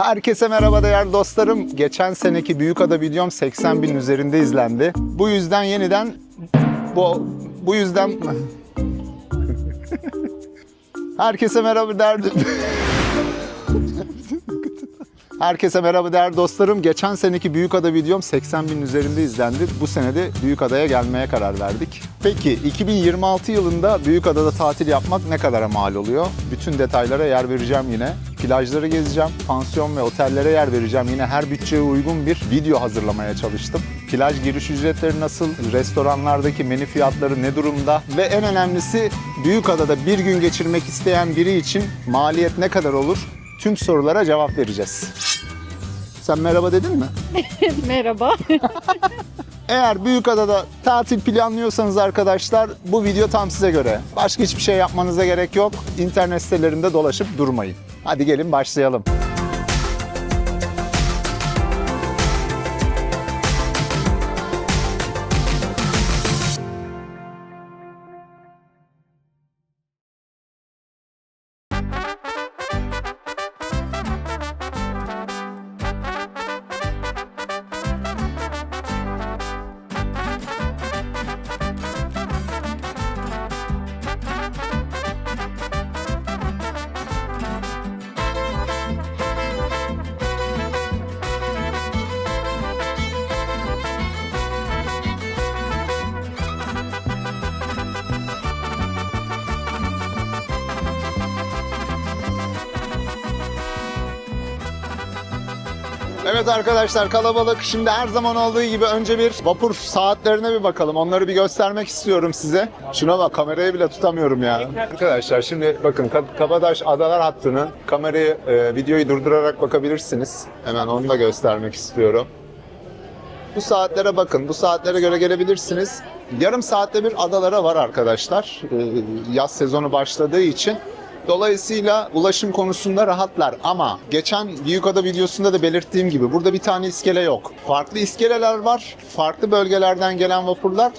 Herkese merhaba değerli dostlarım. Geçen seneki Büyükada videom 80 bin üzerinde izlendi. Bu yüzden yeniden bu yüzden herkese merhaba derdim. Herkese merhaba değerli dostlarım. Geçen seneki Büyükada videom 80 bin üzerinde izlendi. Bu sene de Büyükada'ya gelmeye karar verdik. Peki 2026 yılında Büyükada'da tatil yapmak ne kadara mal oluyor? Bütün detaylara yer vereceğim yine. Plajları gezeceğim, pansiyon ve otellere yer vereceğim. Yine her bütçeye uygun bir video hazırlamaya çalıştım. Plaj giriş ücretleri nasıl, restoranlardaki menü fiyatları ne durumda ve en önemlisi Büyükada'da bir gün geçirmek isteyen biri için maliyet ne kadar olur? Tüm sorulara cevap vereceğiz. Sen merhaba dedin mi? Merhaba. Eğer Büyükada'da tatil planlıyorsanız arkadaşlar bu video tam size göre. Başka hiçbir şey yapmanıza gerek yok. İnternet sitelerinde dolaşıp durmayın. Hadi gelin başlayalım. Evet arkadaşlar kalabalık. Şimdi her zaman olduğu gibi önce bir vapur saatlerine bir bakalım. Onları bir göstermek istiyorum size. Şuna bak, kamerayı bile tutamıyorum ya. Arkadaşlar şimdi bakın Kabataş Adalar hattını kamerayı videoyu durdurarak bakabilirsiniz. Hemen onu da göstermek istiyorum. Bu saatlere bakın. Bu saatlere göre gelebilirsiniz. Yarım saatte bir adalara var arkadaşlar. Yaz sezonu başladığı için. Dolayısıyla ulaşım konusunda rahatlar ama geçen Büyükada videosunda da belirttiğim gibi burada bir tane iskele yok. Farklı iskeleler var. Farklı bölgelerden gelen vapurlar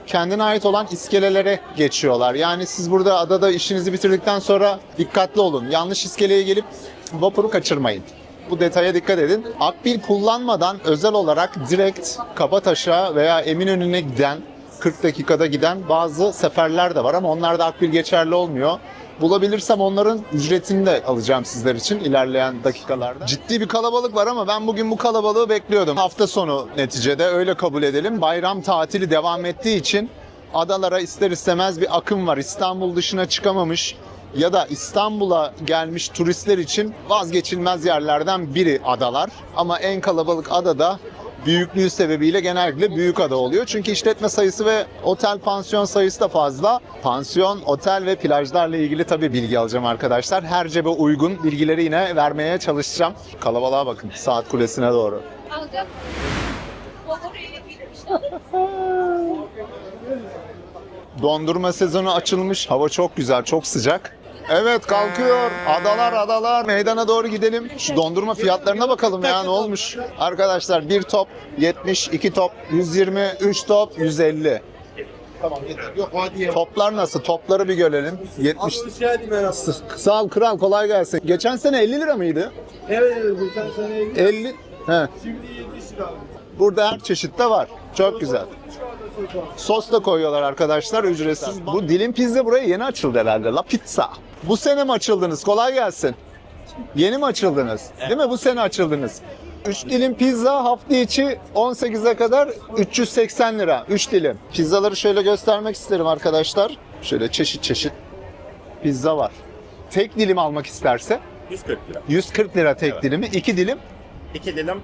kendine ait olan iskelelere geçiyorlar. Yani siz burada adada işinizi bitirdikten sonra dikkatli olun. Yanlış iskeleye gelip vapuru kaçırmayın. Bu detaya dikkat edin. Akbil kullanmadan özel olarak direkt Kabataş'a veya Eminönü'ne giden 40 dakikada giden bazı seferler de var ama onlarda akbil geçerli olmuyor. Bulabilirsem onların ücretini de alacağım sizler için ilerleyen dakikalarda. Ciddi bir kalabalık var ama ben bugün bu kalabalığı bekliyordum. Hafta sonu neticede öyle kabul edelim. Bayram tatili devam ettiği için adalara ister istemez bir akım var. İstanbul dışına çıkamamış ya da İstanbul'a gelmiş turistler için vazgeçilmez yerlerden biri adalar. Ama en kalabalık adada büyüklüğü sebebiyle genellikle Büyükada oluyor. Çünkü işletme sayısı ve otel pansiyon sayısı da fazla. Pansiyon, otel ve plajlarla ilgili tabii bilgi alacağım arkadaşlar. Her cebe uygun bilgileri yine vermeye çalışacağım. Kalabalığa bakın, Saat Kulesi'ne doğru. Dondurma sezonu açılmış. Hava çok güzel, çok sıcak. Evet kalkıyor. Adalar. Meydana doğru gidelim. Şu dondurma fiyatlarına bakalım ya ne olmuş. Arkadaşlar bir top 70, 2 top 120, 3 top 150. Tamam yeter. Yok hadi. Toplar nasıl? Topları bir görelim. 70. Sağ ol kral, kolay gelsin. Geçen sene 50 lira mıydı? Evet geçen sene 50. He. şimdi 70 lira. Burada her çeşit de var. Çok güzel. Sos da koyuyorlar arkadaşlar ücretsiz. Bu Dilim Pizza buraya yeni açıldı herhalde. La Pizza. Bu sene mi açıldınız? Kolay gelsin. Yeni mi açıldınız? Değil mi? Bu sene açıldınız. 3 dilim pizza hafta içi 18'e kadar 380 lira. 3 dilim. Pizzaları şöyle göstermek isterim arkadaşlar. Şöyle çeşit pizza var. Tek dilim almak isterse 140 lira. 140 lira tek Evet. dilimi. 2 dilim. 2 dilim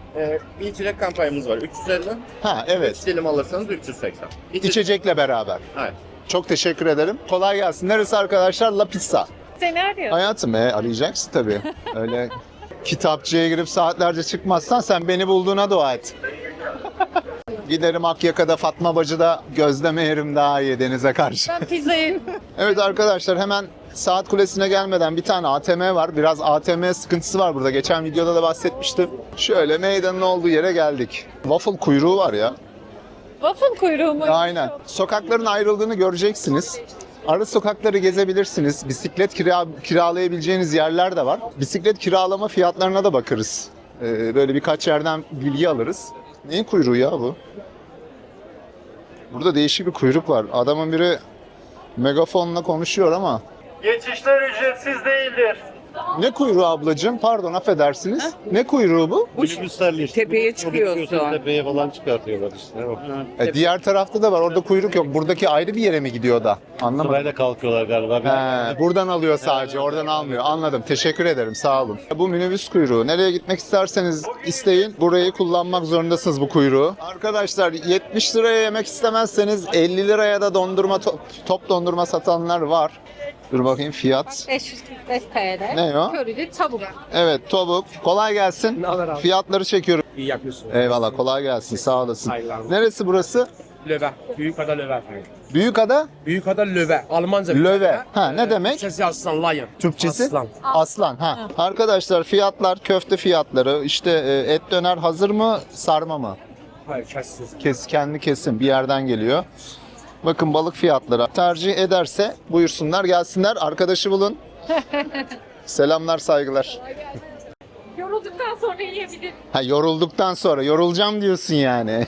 bir içecek kampanyamız var 350. Ha evet. 3 dilim alırsanız 380. İçecekle beraber. Evet. Çok teşekkür ederim. Kolay gelsin. Neresi arkadaşlar? La Pizza. Seni arıyor. Hayatım arayacaksın tabii. Öyle kitapçıya girip saatlerce çıkmazsan sen beni bulduğuna dua et. Giderim Akyaka'da Fatma Bacı'da gözleme yerim daha iyi denize karşı. Ben pizzayı. Evet arkadaşlar hemen Saat Kulesi'ne gelmeden bir tane ATM var. Biraz ATM sıkıntısı var burada. Geçen videoda da bahsetmiştim. Şöyle meydanın olduğu yere geldik. Waffle kuyruğu var ya. Waffle kuyruğu mu? Aynen. Sokakların ayrıldığını göreceksiniz. Ara sokakları gezebilirsiniz. Bisiklet kiralayabileceğiniz yerler de var. Bisiklet kiralama fiyatlarına da bakarız. Böyle birkaç yerden bilgi alırız. Neyin kuyruğu ya bu? Burada değişik bir kuyruk var. Adamın biri megafonla konuşuyor ama. Geçişler ücretsiz değildir. Ne kuyruğu ablacığım? Pardon, affedersiniz. Ne kuyruğu bu? Minibüslerle işte. Tepeye çıkıyorsun. Tepeye falan çıkartıyorlar işte. Diğer tarafta da var. Orada kuyruk yok. Buradaki ayrı bir yere mi gidiyor da? Anlamadım. Sırayla kalkıyorlar galiba. Buradan alıyor sadece, oradan almıyor. Anladım. Teşekkür ederim. Sağ olun. Bu minibüs kuyruğu. Nereye gitmek isterseniz isteyin. Burayı kullanmak zorundasınız, bu kuyruğu. Arkadaşlar 70 liraya yemek istemezseniz 50 liraya da dondurma top dondurma satanlar var. Dur bakayım fiyat. 545 TL. Ne o? Körili tavuk. Evet, tavuk. Kolay gelsin. Fiyatları çekiyorum. İyi yapıyorsun. Eyvallah, kolay gelsin. Sağ olasın. Hayırlı. Neresi burası? Löve. Büyükada Löve efendim. Büyükada Büyükada Löve. Almanca. Löve. Ha, ne demek? Türkçesi aslan, lion. Türkçesi? Aslan. Aslan. Ha. Arkadaşlar fiyatlar, köfte fiyatları, işte et döner hazır mı, sarma mı? Hayır, kessiz. Kendi kesim bir yerden geliyor. Bakın balık fiyatları. Tercih ederse buyursunlar, gelsinler, arkadaşı bulun. Selamlar, saygılar. Yorulduktan sonra yiyebilir. Ha, yorulduktan sonra, yorulacağım diyorsun yani.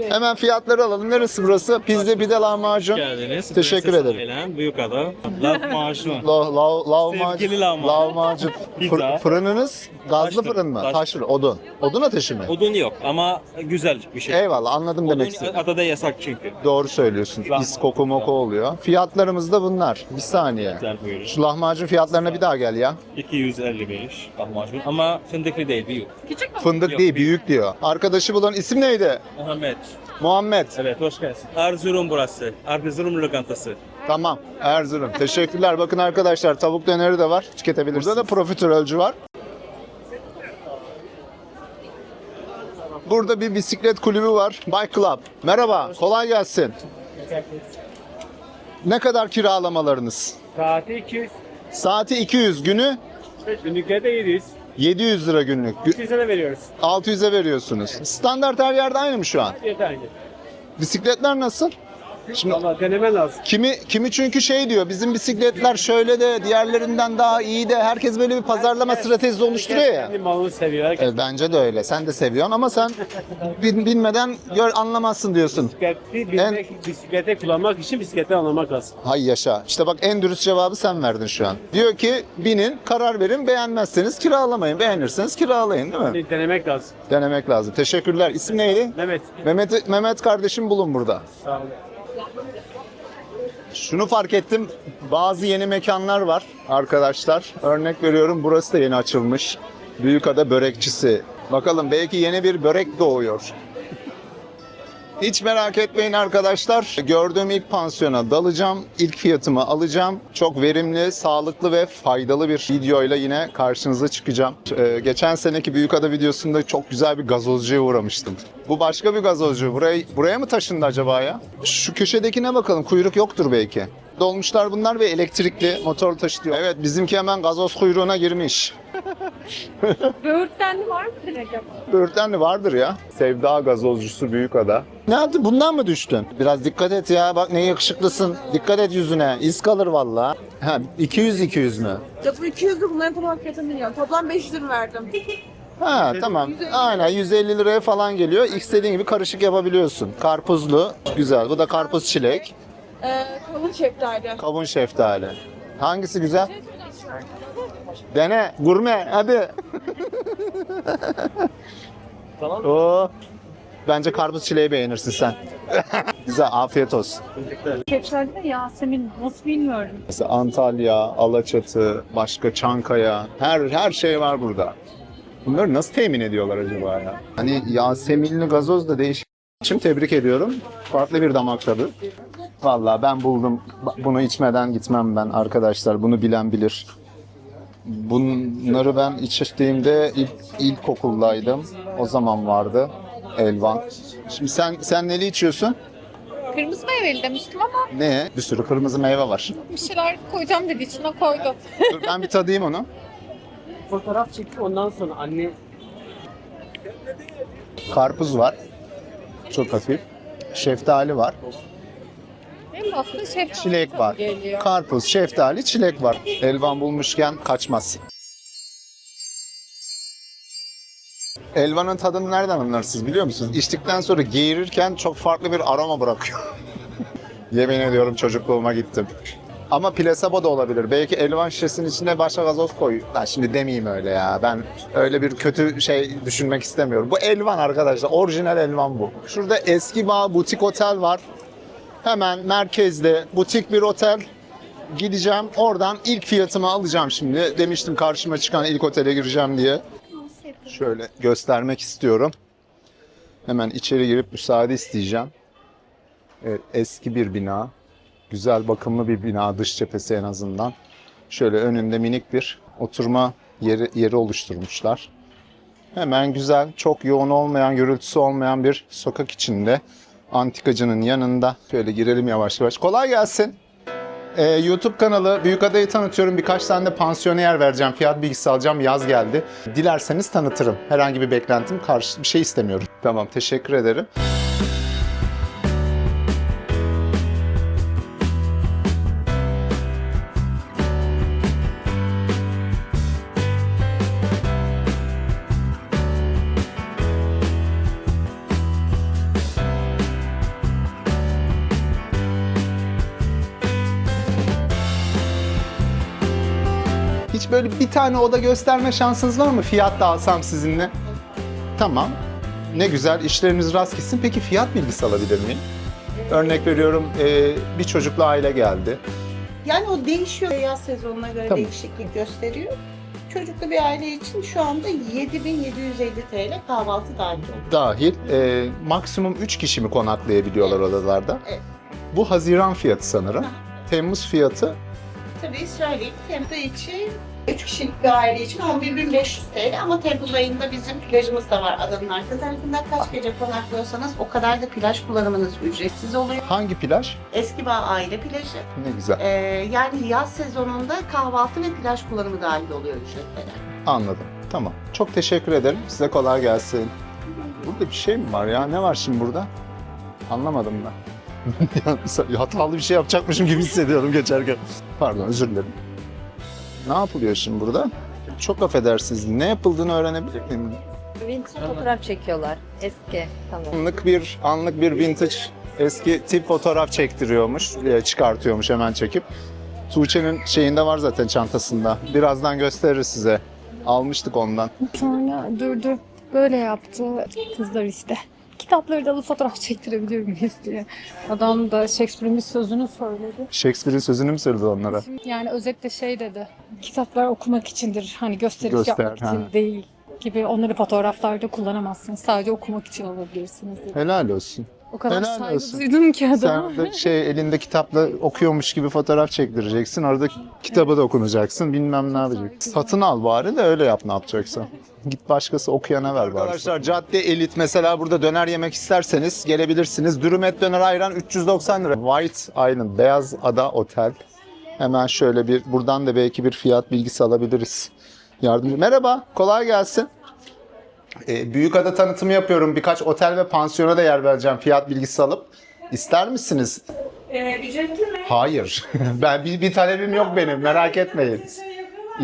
Hemen fiyatları alalım. Neresi burası? Pizza, pide, lahmacun. Geldiniz. Teşekkür Prenses ederim. Ailen, Büyükada. Lahmacun. Lahmacun. Sevgili lahmacun. Lahmacun. Pizza. Fırınınız gazlı Taş fırın mı? fırın. Taş fırın. Odun. Odun ateşi mi? Odun yok ama güzel bir şey. Eyvallah, anladım demek Odun istedim. adada yasak çünkü. Doğru söylüyorsun. İs koku moku oluyor. Fiyatlarımız da bunlar. Bir saniye. Güzel buyurun. Şu lahmacun fiyatlarına bir daha gel ya. 255 lahmacun ama fındıklı değil, büyük. Küçük mü? Fındık Yok, değil, büyük. büyük diyor. Arkadaşı bulan isim neydi? Muhammed. Muhammed. Evet, hoş geldin. Erzurum burası. Erzurum lokantası. Tamam. Erzurum. Teşekkürler. Bakın arkadaşlar, tavuk döneri de var. Tüketebilirsiniz. Burada da profiterolcü var. Burada bir bisiklet kulübü var. Bike Club. Merhaba. Kolay gelsin. Ne kadar kiralamalarınız? Saati 200. Saati 200, günü Günlükte de 700. 700 lira günlük. 200'e veriyoruz. 600'e veriyorsunuz. Standart her yerde aynı mı şu an? Yeterli. Bisikletler nasıl? Şimdi Ama denemen lazım. kimi çünkü şey diyor, bizim bisikletler şöyle de diğerlerinden daha iyi de, herkes böyle bir pazarlama stratejisi oluşturuyor ya. Kendi malını seviyor. Herkes Bence de öyle. Sen de seviyorsun ama sen bilmeden anlamazsın diyorsun. bisiklete kullanmak için bisikleti anlamak lazım. Hay yaşa. İşte bak, en dürüst cevabı sen verdin şu an. Diyor ki binin, karar verin, beğenmezseniz kiralamayın, beğenirseniz kiralayın, değil mi? Denemek lazım. Denemek lazım. Teşekkürler. İsim neydi? Mehmet. Mehmet kardeşim bulun burada. Sağ olun. Şunu fark ettim. Bazı yeni mekanlar var arkadaşlar. Örnek veriyorum, burası da yeni açılmış. Büyükada Börekçisi. Bakalım, belki yeni bir börek doğuyor. Hiç merak etmeyin arkadaşlar. Gördüğüm ilk pansiyona dalacağım. İlk fiyatımı alacağım. Çok verimli, sağlıklı ve faydalı bir videoyla yine karşınıza çıkacağım. Geçen seneki Büyükada videosunda çok güzel bir gazozcuya uğramıştım. Bu başka bir gazozcu. Buraya mı taşındı acaba ya? Şu köşedekine bakalım. Kuyruk yoktur belki. Dolmuşlar bunlar ve elektrikli motor taşıtıyor. Evet, bizimki hemen gazoz kuyruğuna girmiş. Böğürtlenli var mıdır acaba? Böğürtlenli vardır ya. Sevda gazozcusu Büyükada. Ne yaptın? Bundan mı düştün? Biraz dikkat et ya. Bak ne yakışıklısın. Dikkat et yüzüne. İz kalır valla. Ha, 200 mü? Ya bu 200 de bunların tamam fiyatını biliyorum. Toplam 500 lira verdim. Ha tamam. Aynen 150 liraya falan geliyor. İstediğin gibi karışık yapabiliyorsun. Karpuzlu. Güzel. Bu da karpuz çilek. Kavun şeftali. Kavun şeftali. Hangisi güzel? Dene. Gurme. Hadi. Tamam. Oo. Bence karpuz çileği beğenirsin sen. Güzel. Afiyet olsun. Şeftali de Yasemin. Nasıl bilmiyorum. Mesela Antalya, Alaçatı, başka Çankaya, her şey var burada. Bunları nasıl temin ediyorlar acaba ya? Hani Yaseminli gazoz da değişik. Şimdi tebrik ediyorum. Farklı bir damak tadı. Vallahi ben buldum. Bunu içmeden gitmem ben arkadaşlar. Bunu bilen bilir. Bunları ben içtiğimde ilkokuldaydım. O zaman vardı. Elvan. Şimdi sen neli içiyorsun? Kırmızı meyveli demiştim ama Ne? Bir sürü kırmızı meyve var. bir şeyler koyacağım dedi, içine koydum. Dur ben bir tadayım onu. Fotoğraf çekti, ondan sonra anne Karpuz var. Çok hafif. Şeftali var. En baslı şeftali Çilek var. geliyor. Karpuz, şeftali, çilek var. Elvan bulmuşken kaçmaz. Elvanın tadını nereden anlarsınız biliyor musunuz? İçtikten sonra geğirirken çok farklı bir aroma bırakıyor. Yemin ediyorum çocukluğuma gittim. Ama plasebo da olabilir. Belki elvan şişesinin içine başka gazoz koy. Ben şimdi demeyeyim öyle ya. Ben öyle bir kötü şey düşünmek istemiyorum. Bu elvan arkadaşlar. Orijinal elvan bu. Şurada Eski Bağ Butik Otel var. Hemen merkezde butik bir otel. Gideceğim. Oradan ilk fiyatımı alacağım şimdi. Demiştim karşıma çıkan ilk otele gireceğim diye. Şöyle göstermek istiyorum. Hemen içeri girip müsaade isteyeceğim. Evet, eski bir bina. Güzel bakımlı bir bina, dış cephesi en azından. Şöyle önünde minik bir oturma yeri oluşturmuşlar. Hemen güzel, çok yoğun olmayan, gürültüsü olmayan bir sokak içinde. Antikacının yanında. Şöyle girelim yavaş yavaş. Kolay gelsin. YouTube kanalı Büyükada'yı tanıtıyorum. Birkaç tane de pansiyoner vereceğim. Fiyat bilgisi alacağım. Yaz geldi. Dilerseniz tanıtırım. Herhangi bir beklentim karşı bir şey istemiyorum. Tamam, teşekkür ederim. Hiç böyle bir tane oda gösterme şansınız var mı? Fiyat da alsam sizinle. Tamam. Ne güzel, işleriniz rast gitsin. Peki fiyat bilgisi alabilir miyim? Örnek veriyorum, bir çocuklu aile geldi. Yani o değişiyor. Yaz sezonuna göre Tamam. değişiklik gösteriyor. Çocuklu bir aile için şu anda 7.750 TL kahvaltı dahil oluyor. Dahil. Maksimum 3 kişi mi konaklayabiliyorlar odalarda? Evet. Bu Haziran fiyatı sanırım. Temmuz fiyatı Tabii söyleyeyim. Temmuz içi 3 kişilik bir aile için 11.500 TL ama Temmuz ayında bizim plajımız da var adanın arka tarafında. Kaç gece konaklıyorsanız o kadar da plaj kullanımınız ücretsiz oluyor. hangi plaj? Eski Bağ aile plajı. Ne güzel. Yani yaz sezonunda kahvaltı ve plaj kullanımı dahil oluyor ücretlere. Anladım. Tamam. Çok teşekkür ederim. Size kolay gelsin. Burada bir şey mi var ya? Ne var şimdi burada? Anlamadım ben. Hatalı bir şey yapacakmışım gibi hissediyorum geçerken. Pardon, özür dilerim. Ne yapılıyor şimdi burada? Çok affedersiniz. Ne yapıldığını öğrenebilir miyim? Vintage fotoğraf çekiyorlar. Eski. Tamam. Anlık bir vintage eski tip fotoğraf çektiriyormuş, çıkartıyormuş hemen çekip. Tuğçe'nin şeyinde var zaten çantasında. Birazdan gösterir size. Almıştık ondan. Sonra durdu. Böyle yaptı. Kızlar işte. Kitapları da alıp fotoğraf çektirebilir miyiz diye. Adam da Shakespeare'in bir sözünü söyledi. Shakespeare'in sözünü mü söyledi onlara? Yani özetle şey dedi. Kitaplar okumak içindir. Hani gösteriş Göster, yapmak için ha. değil gibi. Onları fotoğraflarda kullanamazsınız. Sadece okumak için alabilirsiniz dedi. Helal olsun. O kadar helal saygı olsun. duydum ki adama. Sen de elinde kitapla okuyormuş gibi fotoğraf çektireceksin. Orada kitabı da okunacaksın. Bilmem ne yapacaksın. Satın al bari de öyle yap ne yapacaksan. Git başkası okuyana ver bari. Arkadaşlar cadde elit mesela burada döner yemek isterseniz gelebilirsiniz. Dürüm et döner ayran 390 lira. White Island Beyaz Ada Otel. Hemen şöyle bir buradan da belki bir fiyat bilgisi alabiliriz. Yardımcı. Merhaba, kolay gelsin. Büyükada tanıtımı yapıyorum. Birkaç otel ve pansiyona da yer vereceğim fiyat bilgisi alıp. İster misiniz? Ücretli mi? Hayır. Ben bir talebim yok benim. Merak etmeyin.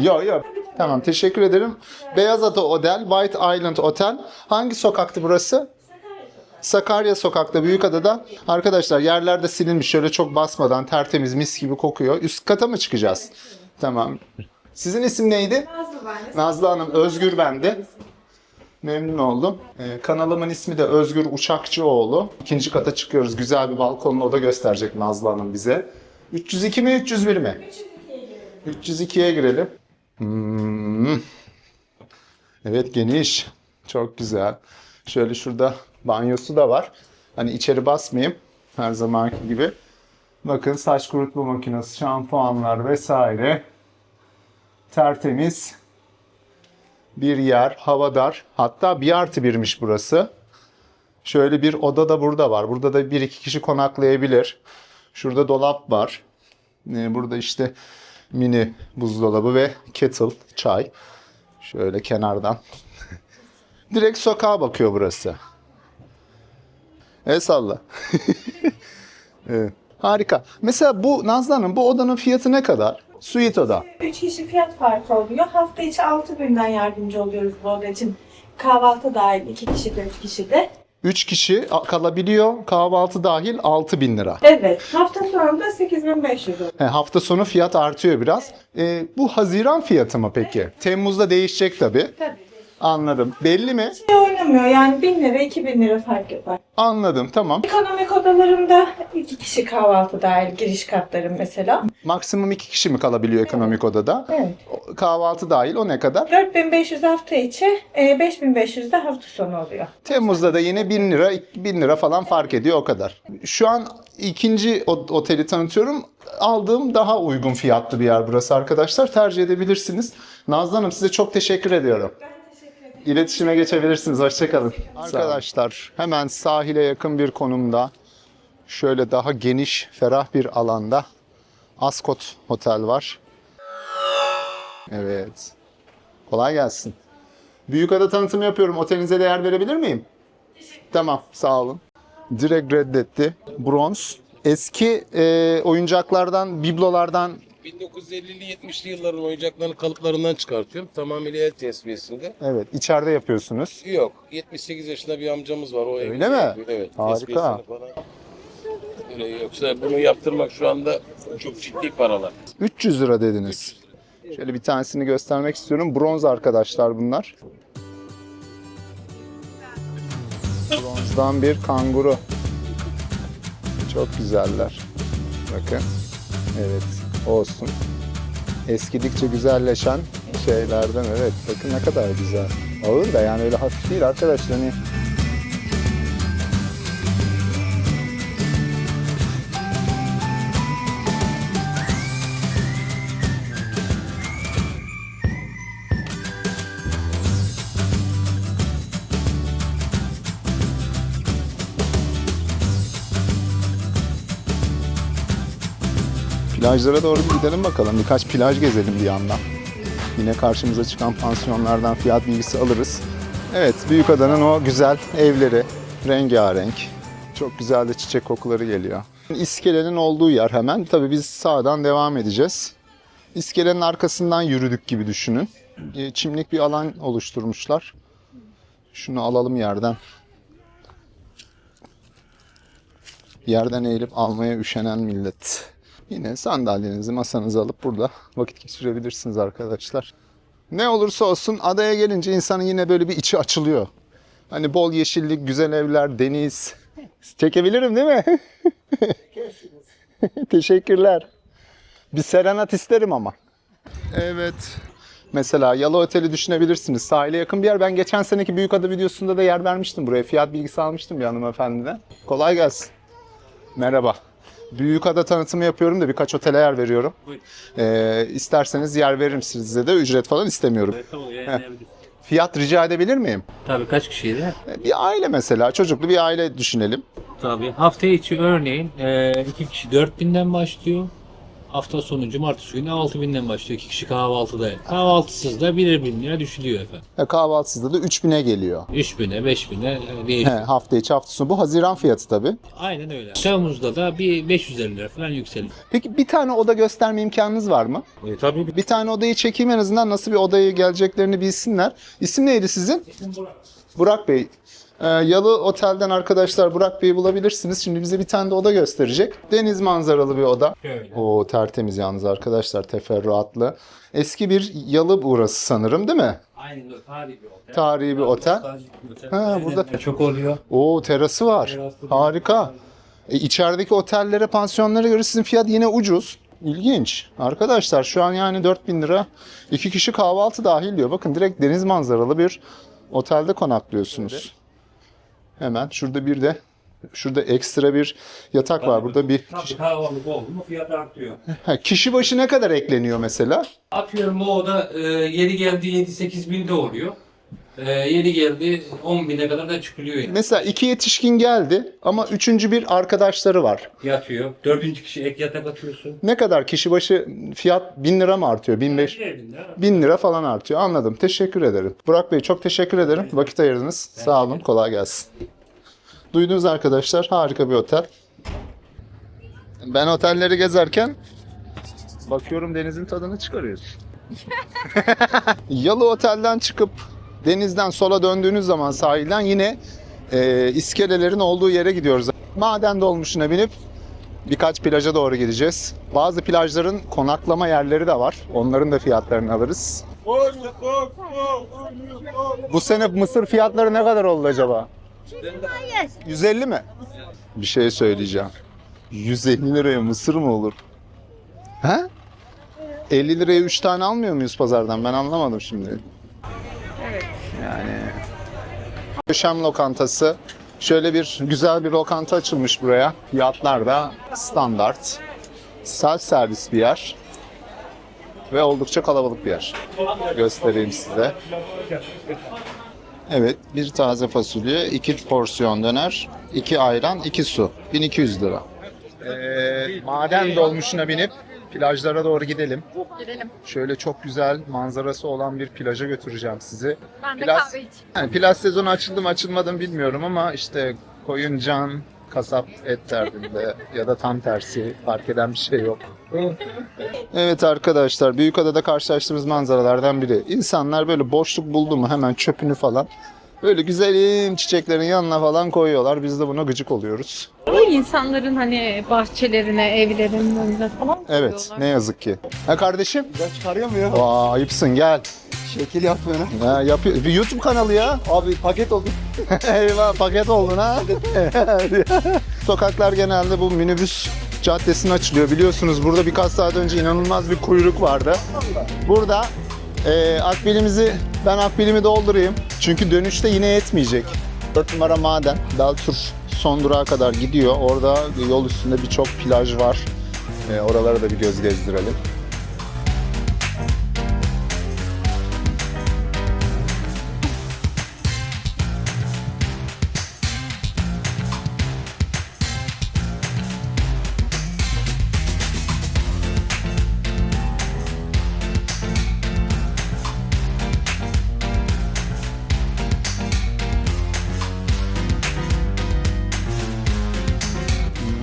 Yok. Tamam, teşekkür ederim. Beyazada Otel, White Island Otel. Hangi sokaktı burası? Sakarya Sokak'ta, Büyükada'da. Arkadaşlar yerlerde silinmiş. Şöyle çok basmadan tertemiz mis gibi kokuyor. Üst kata mı çıkacağız? Tamam. Sizin isim neydi? Nazlı Hanım. Özgür bende. Memnun oldum. Kanalımın ismi de Özgür Uçakçıoğlu. İkinci kata çıkıyoruz. Güzel bir balkonlu oda gösterecek Nazlı Hanım bize. 302 mi 301 mi? 302'ye girelim. Evet, geniş. Çok güzel. Şöyle şurada banyosu da var. Hani içeri basmayayım. Her zamanki gibi. Bakın saç kurutma makinesi, şampuanlar vesaire. Tertemiz. Bir yer, havadar. Hatta 1+1'miş burası. Şöyle bir oda da burada var. Burada da 1-2 kişi konaklayabilir. Şurada dolap var. Burada işte mini buzdolabı ve kettle, çay. Şöyle kenardan. Direkt sokağa bakıyor burası. El salla. Evet. Harika. Mesela bu Nazlı Hanım, bu odanın fiyatı ne kadar? Suite oda. 3 kişi fiyat farkı oluyor. Hafta içi 6.000'den yardımcı oluyoruz bu oda için. Kahvaltı dahil 2 kişi de 3 kişi de. 3 kişi kalabiliyor. Kahvaltı dahil 6.000 lira. Evet. Hafta sonunda 8.500 oluyor. Hafta sonu fiyat artıyor biraz. Bu Haziran fiyatı mı peki? Temmuz'da değişecek tabii. Tabii. Anladım. Belli mi? Şey oynamıyor yani 1.000 lira 2.000 lira fark yapar. Anladım. Tamam. Ekonomik odalarımda 2 kişi kahvaltı dahil giriş katlarım mesela. Maksimum 2 kişi mi kalabiliyor ekonomik odada? Evet. Kahvaltı dahil o ne kadar? 4.500 hafta içi, 5.500 de hafta sonu oluyor. Temmuz'da da yine 1000 lira, 1000 lira falan fark ediyor o kadar. Şu an ikinci oteli tanıtıyorum. Aldığım daha uygun fiyatlı bir yer burası arkadaşlar. Tercih edebilirsiniz. Nazlı Hanım size çok teşekkür ediyorum. İletişime geçebilirsiniz. Hoşçakalın. Arkadaşlar hemen sahile yakın bir konumda şöyle daha geniş, ferah bir alanda Ascot Otel var. Evet. Kolay gelsin. Büyükada tanıtımı yapıyorum. Otelinize de yer verebilir miyim? Tamam, sağ olun. Direkt reddetti. Bronz. Eski oyuncaklardan, biblolardan 1950'li 70'li yılların oyuncaklarını kalıplarından çıkartıyorum. Tamamıyla el tesviyesinde. evet içeride yapıyorsunuz. Yok. 78 yaşında bir amcamız var. O Öyle mi? Evet. Harika. tesviyesini falan. Öyle yoksa bunu yaptırmak şu anda çok ciddi paralar. 300 lira dediniz. Şöyle bir tanesini göstermek istiyorum. Bronz arkadaşlar bunlar. Bronzdan bir kanguru. Çok güzeller. Bakın. Evet. Olsun. Eskidikçe güzelleşen şeylerden. Evet. Bakın ne kadar güzel. Ağır da yani öyle hafif değil arkadaşlar. Hani plajlara doğru bir gidelim bakalım. Birkaç plaj gezelim bir yandan. Yine karşımıza çıkan pansiyonlardan fiyat bilgisi alırız. Evet, Büyükada'nın o güzel evleri. Rengarenk. Çok güzel de çiçek kokuları geliyor. İskelenin olduğu yer hemen. Tabii biz sağdan devam edeceğiz. İskelenin arkasından yürüdük gibi düşünün. Çimlik bir alan oluşturmuşlar. Şunu alalım yerden. Yerden eğilip almaya üşenen millet. Yine sandalyenizi, masanızı alıp burada vakit geçirebilirsiniz arkadaşlar. Ne olursa olsun adaya gelince insanın yine böyle bir içi açılıyor. Hani bol yeşillik, güzel evler, deniz. Çekebilirim değil mi? Teşekkürler. Bir serenat isterim ama. Evet. Mesela Yalı Oteli düşünebilirsiniz. Sahile yakın bir yer. Ben geçen seneki Büyükada videosunda da yer vermiştim buraya. Fiyat bilgisi almıştım bir hanımefendiden. Kolay gelsin. Merhaba. Büyükada tanıtımı yapıyorum da birkaç otele yer veriyorum. İsterseniz yer veririm size de. Ücret falan istemiyorum. Fiyat rica edebilir miyim? Tabii kaç kişiydi? Bir aile mesela. Çocuklu bir aile düşünelim. Tabii. Hafta içi örneğin 2 kişi 4.000'den başlıyor. Hafta sonu cumartesi günü 6.000'den başlıyor. 2 kişi kahvaltıda. Kahvaltısız da 1.000 lira düşülüyor efendim. Kahvaltısızda da 3000'e geliyor. 3.000'e 5.000'e değişiyor. Hafta içi hafta sonu. Bu Haziran fiyatı tabii. Aynen öyle. Temmuz'da da bir 550 lira falan yükseliyor. Peki bir tane oda gösterme imkanınız var mı? Tabii. Bir tane odayı çekeyim en azından nasıl bir odaya geleceklerini bilsinler. İsim neydi sizin? Burak Bey. Yalı Otel'den arkadaşlar Burak Bey'i bulabilirsiniz. Şimdi bize bir tane de oda gösterecek. Deniz manzaralı bir oda. Şöyle. O tertemiz yalnız arkadaşlar, teferruatlı. Eski bir yalı burası sanırım değil mi? Aynen öyle. Tarihi bir otel. Tarihi bir otel. Ha, burada Çok oluyor. o terası var. Harika. İçerideki otellere, pansiyonlara göre sizin fiyat yine ucuz. İlginç. Arkadaşlar şu an yani 4000 lira 2 kişi kahvaltı dahil diyor. Bakın direkt deniz manzaralı bir otelde konaklıyorsunuz. Hemen şurada ekstra bir yatak var. Burada bir Tabii kahvaltı oldu mu fiyat artıyor. kişi başı ne kadar ekleniyor mesela? Atıyorum o oda yeri geldi 7-8 binde oluyor. Yeri geldi 10 bine kadar da çıkılıyor yani. Mesela 2 yetişkin geldi ama 3. bir arkadaşları var. Yatıyor. 4. kişi ek yatak atıyorsun. Ne kadar kişi başı fiyat 1000 lira mı artıyor? 1000 lira falan artıyor. Anladım. Teşekkür ederim. Burak Bey çok teşekkür ederim. Vakit ayırdınız. Sağ olun. Kolay gelsin. Duydunuz arkadaşlar. Harika bir otel. Ben otelleri gezerken bakıyorum denizin tadını çıkarıyorsun. Yalı Otel'den çıkıp denizden sola döndüğünüz zaman sahilden yine iskelelerin olduğu yere gidiyoruz. Maden dolmuşuna binip birkaç plaja doğru gideceğiz. Bazı plajların konaklama yerleri de var. Onların da fiyatlarını alırız. Bu sene mısır fiyatları ne kadar oldu acaba? 150 mi? Bir şey söyleyeceğim. 150 liraya mısır mı olur? He? 50 liraya 3 tane almıyor muyuz pazardan? Ben anlamadım şimdi. Evet. Yani Şam lokantası. Şöyle bir güzel bir lokanta açılmış buraya. Fiyatlar da standart. Self servis bir yer. Ve oldukça kalabalık bir yer. Göstereyim size. Evet, bir taze fasulye, 2 porsiyon döner, 2 ayran, 2 su. 1200 lira. Maden dolmuşuna binip plajlara doğru gidelim. Gidelim. Şöyle çok güzel manzarası olan bir plaja götüreceğim sizi. Ben de Plaj- kahve içeyim. Yani plaj sezonu açıldı mı açılmadı mı bilmiyorum ama işte koyuncan, kasap et derdinde ya da tam tersi fark eden bir şey yok. Evet arkadaşlar, Büyükada'da karşılaştığımız manzaralardan biri. İnsanlar böyle boşluk buldu mu hemen çöpünü falan böyle güzelim çiçeklerin yanına falan koyuyorlar. Biz de buna gıcık oluyoruz. Ama insanların hani bahçelerine, evlerinin önüne falan Evet, koyuyorlar. ne yazık ki. Ha kardeşim? Ben çıkarıyorum ya. Vay ayıpsın gel. Şekil yapmıyor. Ya yapıyor. Bir YouTube kanalı ya. Abi paket oldu. Eyvah paket oldun ha. Sokaklar genelde bu minibüs caddesine açılıyor. Biliyorsunuz burada birkaç saat önce inanılmaz bir kuyruk vardı. Burada ben akbilimi doldurayım. Çünkü dönüşte yine yetmeyecek. 4 numara maden. Beltur son durağa kadar gidiyor. Orada yol üstünde birçok plaj var. Oralara da bir göz gezdirelim.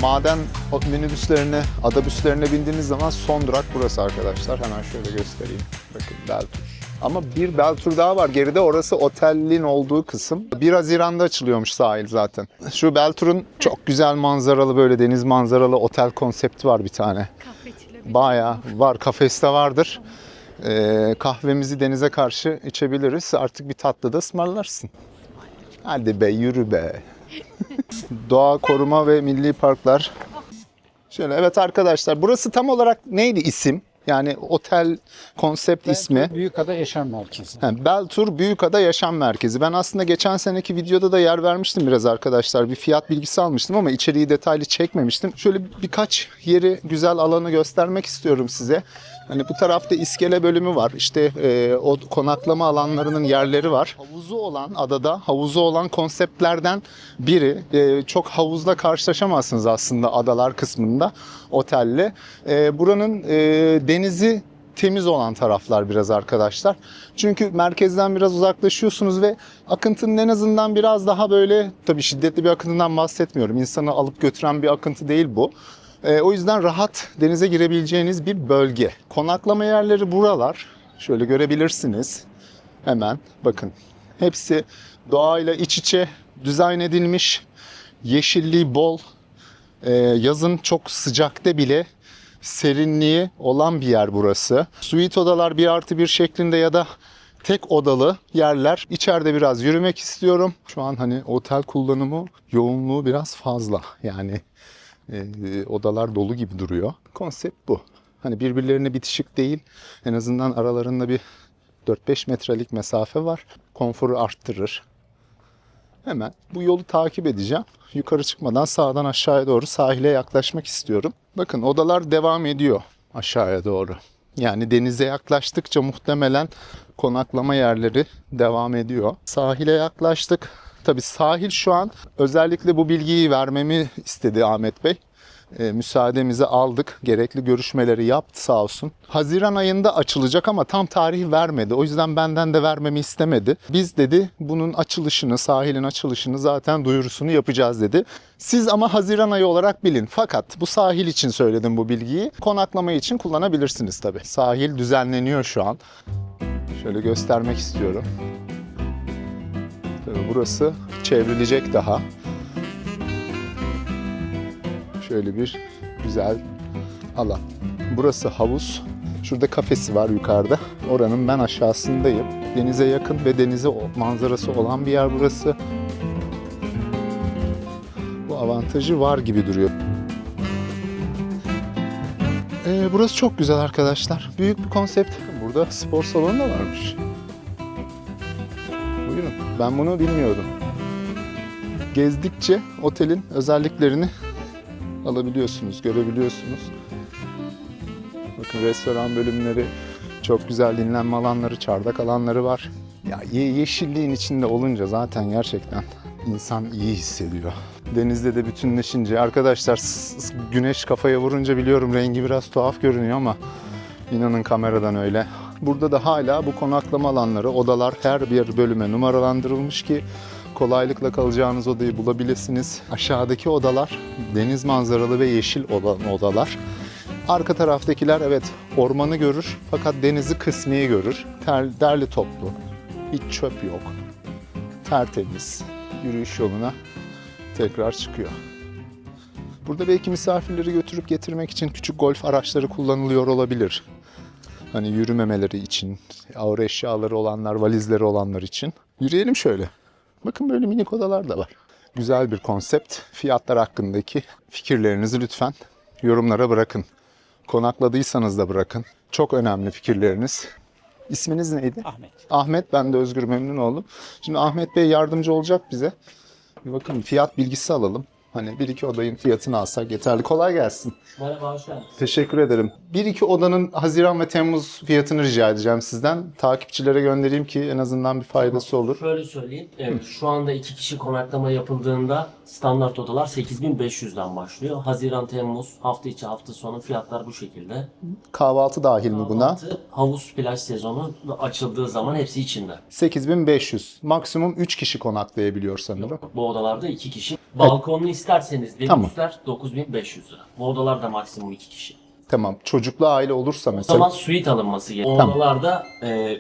Maden minibüslerine, adabüslerine bindiğiniz zaman son durak burası arkadaşlar. Hemen şöyle göstereyim. Bakın Beltur. Ama bir Beltur daha var geride. Orası otelin olduğu kısım. 1 Haziran'da açılıyormuş sahil zaten. Şu Beltur'un çok güzel manzaralı böyle deniz manzaralı otel konsepti var bir tane. Kahve içilebilir. Bayağı var. Kafeste vardır. Kahvemizi denize karşı içebiliriz. Artık bir tatlı da ısmarlarsın. Hadi be yürü be. Doğa Koruma ve Milli Parklar. Şöyle evet arkadaşlar burası tam olarak neydi isim? Yani otel konsept ismi. Büyükada Yaşam Merkezi. Beltur Büyükada Yaşam Merkezi. Ben aslında geçen seneki videoda da yer vermiştim biraz arkadaşlar. Bir fiyat bilgisi almıştım ama içeriği detaylı çekmemiştim. Şöyle birkaç yeri, güzel alanı göstermek istiyorum size. Hani bu tarafta iskele bölümü var. İşte o konaklama alanlarının yerleri var. Havuzu olan adada, havuzu olan konseptlerden biri. Çok havuzla karşılaşamazsınız aslında adalar kısmında otelle. Buranın denizi temiz olan taraflar biraz arkadaşlar. Çünkü merkezden biraz uzaklaşıyorsunuz ve akıntının en azından biraz daha böyle, tabii şiddetli bir akıntından bahsetmiyorum. İnsanı alıp götüren bir akıntı değil bu. O yüzden rahat denize girebileceğiniz bir bölge. Konaklama yerleri buralar. Şöyle görebilirsiniz. Hemen bakın. Hepsi doğayla iç içe dizayn edilmiş. Yeşilliği bol. Yazın çok sıcakta bile serinliği olan bir yer burası. Suite odalar 1+1 şeklinde ya da tek odalı yerler. İçeride biraz yürümek istiyorum. Şu an hani otel kullanımı yoğunluğu biraz fazla. Yani odalar dolu gibi duruyor. Konsept bu. Hani birbirlerine bitişik değil. En azından aralarında bir 4-5 metrelik mesafe var. Konforu arttırır. Hemen bu yolu takip edeceğim. Yukarı çıkmadan sağdan aşağıya doğru sahile yaklaşmak istiyorum. Bakın odalar devam ediyor aşağıya doğru. Yani denize yaklaştıkça muhtemelen konaklama yerleri devam ediyor. Sahile yaklaştık. Tabii sahil şu an özellikle bu bilgiyi vermemi istedi Ahmet Bey. müsaademizi aldık. Gerekli görüşmeleri yaptı sağ olsun. Haziran ayında açılacak ama tam tarih vermedi. O yüzden benden de vermemi istemedi. Biz dedi bunun açılışını, sahilin açılışını zaten duyurusunu yapacağız dedi. Siz ama Haziran ayı olarak bilin. Fakat bu sahil için söyledim bu bilgiyi. Konaklama için kullanabilirsiniz tabii. Sahil düzenleniyor şu an. Şöyle göstermek istiyorum. Tabii burası çevrilecek daha. Şöyle bir güzel alan. Burası havuz. Şurada kafesi var yukarıda. Oranın ben aşağısındayım. Denize yakın ve denize manzarası olan bir yer burası. Bu avantajı var gibi duruyor. Burası çok güzel arkadaşlar. Büyük bir konsept. Burada spor salonu da varmış. Buyurun. Ben bunu bilmiyordum. Gezdikçe otelin özelliklerini alabiliyorsunuz, görebiliyorsunuz. Bakın restoran bölümleri, çok güzel dinlenme alanları, çardak alanları var. Ya yeşilliğin içinde olunca zaten gerçekten insan iyi hissediyor. Denizde de bütünleşince arkadaşlar güneş kafaya vurunca biliyorum rengi biraz tuhaf görünüyor ama inanın kameradan öyle. Burada da hala bu konaklama alanları, odalar her bir bölüme numaralandırılmış ki kolaylıkla kalacağınız odayı bulabilirsiniz. Aşağıdaki odalar deniz manzaralı ve yeşil olan odalar. Arka taraftakiler evet ormanı görür fakat denizi kısmi görür. Derli toplu, hiç çöp yok. Tertemiz, yürüyüş yoluna tekrar çıkıyor. Burada belki misafirleri götürüp getirmek için küçük golf araçları kullanılıyor olabilir. Hani yürümemeleri için, ağır eşyaları olanlar, valizleri olanlar için. Yürüyelim şöyle. Bakın böyle minik odalar da var. Güzel bir konsept. Fiyatlar hakkındaki fikirlerinizi lütfen yorumlara bırakın. Konakladıysanız da bırakın. Çok önemli fikirleriniz. İsminiz neydi? Ahmet. Ahmet, ben de Özgür, memnun oldum. Şimdi Ahmet Bey yardımcı olacak bize. Bir bakın fiyat bilgisi alalım. Hani bir iki odanın fiyatını alsak yeterli. Kolay gelsin. Merhaba, hoş geldiniz. Teşekkür ederim. Bir iki odanın Haziran ve Temmuz fiyatını rica edeceğim sizden. Takipçilere göndereyim ki en azından bir faydası olur. Şöyle söyleyeyim. Şu anda 2 kişi konaklama yapıldığında standart odalar 8.500'den başlıyor. Haziran, Temmuz, hafta içi, hafta sonu fiyatlar bu şekilde. Kahvaltı dahil mi buna? Kahvaltı, havuz, plaj sezonu açıldığı zaman hepsi içinde. 8500. Maksimum 3 kişi konaklayabiliyor sanırım. Bu odalarda 2 kişi. Balkonlu isterseniz Tamam. deluxe'ler 9.500 lira. Bu odalarda maksimum 2 kişi. Tamam. Çocuklu aile olursa O mesela zaman suite alınması gerekiyor. Tamam. Odalarda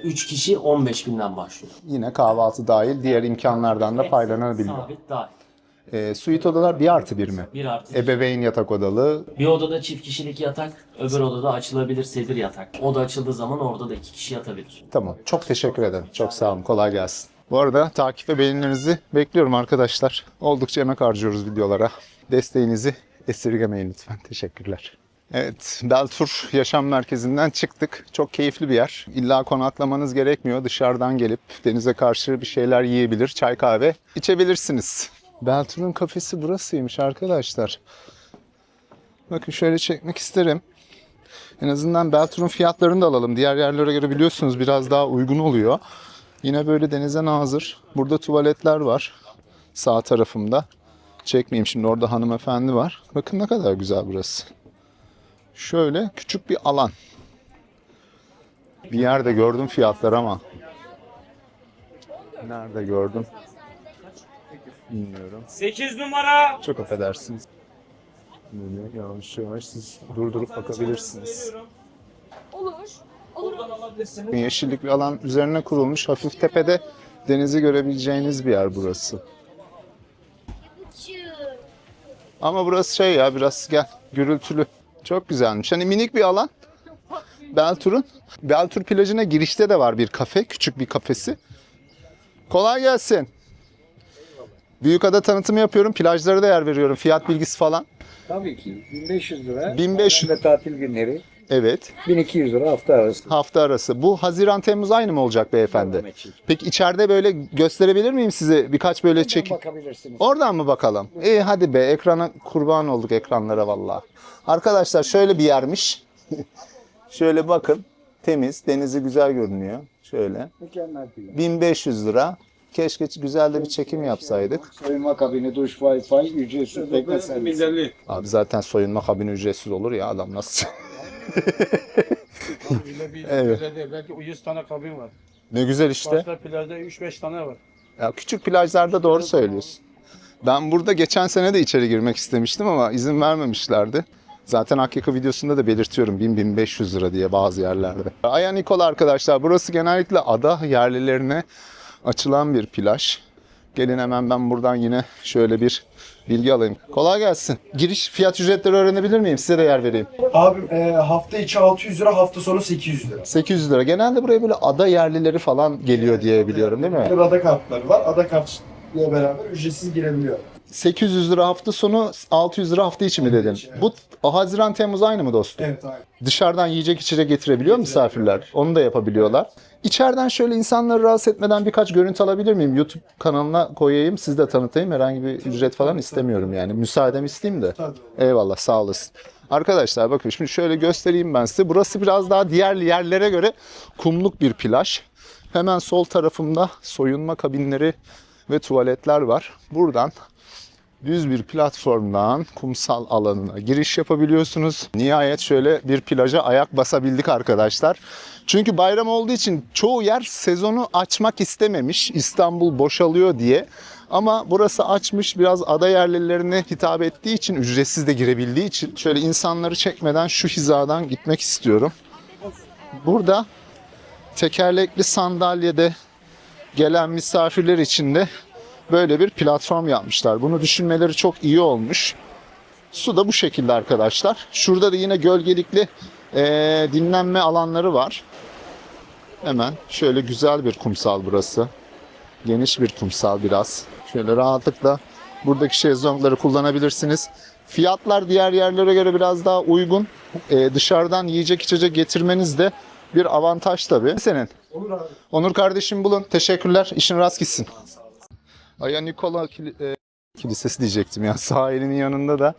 3 kişi 15.000'den başlıyor. yine kahvaltı dahil diğer imkanlardan da faydalanabiliyor. Sabit dahil. Suite odalar 1+1 mi? 1+1. Ebeveyn yatak odalı. Bir odada çift kişilik yatak, öbür odada açılabilir sedir yatak. Oda açıldığı zaman orada da 2 kişi yatabilir. Tamam. Çok teşekkür ederim. Çok sağ olun. Kolay gelsin. Bu arada takip ve beğenilerinizi bekliyorum arkadaşlar. Oldukça emek harcıyoruz videolara. Desteğinizi esirgemeyin lütfen. Teşekkürler. Evet, Beltur Yaşam Merkezi'nden çıktık. Çok keyifli bir yer. İlla konaklamanız gerekmiyor. Dışarıdan gelip denize karşı bir şeyler yiyebilir, çay kahve içebilirsiniz. Beltur'un kafesi burasıymış arkadaşlar. Bakın şöyle çekmek isterim. En azından Beltur'un fiyatlarını da alalım. Diğer yerlere göre biliyorsunuz biraz daha uygun oluyor. Yine böyle denize nazır. Burada tuvaletler var. Sağ tarafımda. Çekmeyeyim şimdi, orada hanımefendi var. Bakın ne kadar güzel burası. Şöyle küçük bir alan. Bir yerde gördüm fiyatlar ama. Nerede gördüm? Bilmiyorum. 8 numara. Çok affedersiniz. Böyle yavaş yavaş siz durdurup bakabilirsiniz. Yeşillik bir alan üzerine kurulmuş. Hafif tepede denizi görebileceğiniz bir yer burası. Ama burası şey ya, biraz gürültülü. Çok güzelmiş. Hani minik bir alan. Beltur'un. Beltur plajına girişte de var bir kafe. Küçük bir kafesi. Kolay gelsin. Büyükada tanıtımı yapıyorum. Plajlara da yer veriyorum. Fiyat bilgisi falan. Tabii ki. 1500 lira. 1500. Ve tatil günleri. Evet. 1200 lira hafta arası. Hafta arası. Bu Haziran Temmuz aynı mı olacak beyefendi? Peki içeride böyle gösterebilir miyim size birkaç böyle çekim? Bakabilirsiniz. Oradan mı bakalım? İyi hadi be, ekrana kurban olduk, ekranlara vallahi. Arkadaşlar şöyle bir yermiş. Şöyle bakın. Temiz, denizi güzel görünüyor. Şöyle. Mükemmel bir yer. 1500 lira. Keşke güzel de bir çekim yapsaydık. Soyunma kabini, duş, Wi-Fi, ücretsiz tekne servisi. Abi zaten soyunma kabini ücretsiz olur ya, adam nasıl? Evet. Belki 100 tane kabin var. Ne güzel işte. Başka plajda 3-5 tane var. Ya küçük plajlarda doğru söylüyorsun. Ben burada geçen sene de içeri girmek istemiştim ama izin vermemişlerdi. Zaten Akyaka videosunda da belirtiyorum 1000-1500 lira diye bazı yerlerde. Aya Nikola arkadaşlar, burası genellikle ada yerlilerine açılan bir plaj. Gelin hemen ben buradan yine şöyle bir bilgi alayım. Kolay gelsin. Giriş fiyat ücretleri öğrenebilir miyim? Size de yer vereyim. Abim hafta içi 600 lira, hafta sonu 800 lira. 800 lira. Genelde buraya böyle ada yerlileri falan geliyor diye biliyorum, değil mi? Ada kartları var. Ada kartıyla beraber ücretsiz girebiliyor. 800 lira hafta sonu, 600 lira hafta içi mi dedin? Evet. Bu Haziran Temmuz aynı mı dostum? Evet, aynı. Dışarıdan yiyecek içecek getirebiliyor misafirler? Onu da yapabiliyorlar. İçeriden şöyle insanları rahatsız etmeden birkaç görüntü alabilir miyim? YouTube kanalına koyayım, siz de tanıtayım. Herhangi bir ücret falan istemiyorum yani. Müsaademi isteyeyim de. Tabii. Eyvallah, sağ olasın. Arkadaşlar bakın şimdi şöyle göstereyim ben size. Burası biraz daha diğer yerlere göre kumluk bir plaj. Hemen sol tarafımda soyunma kabinleri ve tuvaletler var. Buradan düz bir platformdan kumsal alanına giriş yapabiliyorsunuz. Nihayet şöyle bir plaja ayak basabildik arkadaşlar. Çünkü bayram olduğu için çoğu yer sezonu açmak istememiş. İstanbul boşalıyor diye. Ama burası açmış, biraz ada yerlilerine hitap ettiği için, ücretsiz de girebildiği için şöyle insanları çekmeden şu hizadan gitmek istiyorum. Burada tekerlekli sandalyede gelen misafirler için de böyle bir platform yapmışlar. Bunu düşünmeleri çok iyi olmuş. Su da bu şekilde arkadaşlar. Şurada da yine gölgelikli dinlenme alanları var. Hemen şöyle güzel bir kumsal burası. Geniş bir kumsal biraz. Şöyle rahatlıkla buradaki şezlongları kullanabilirsiniz. Fiyatlar diğer yerlere göre biraz daha uygun. Dışarıdan yiyecek içecek getirmeniz de bir avantaj tabii. Senin. Olur abi. Onur kardeşim bulun. Teşekkürler. İşin rast gitsin. Aya Nikola Kilisesi diyecektim ya. Sahilinin yanında da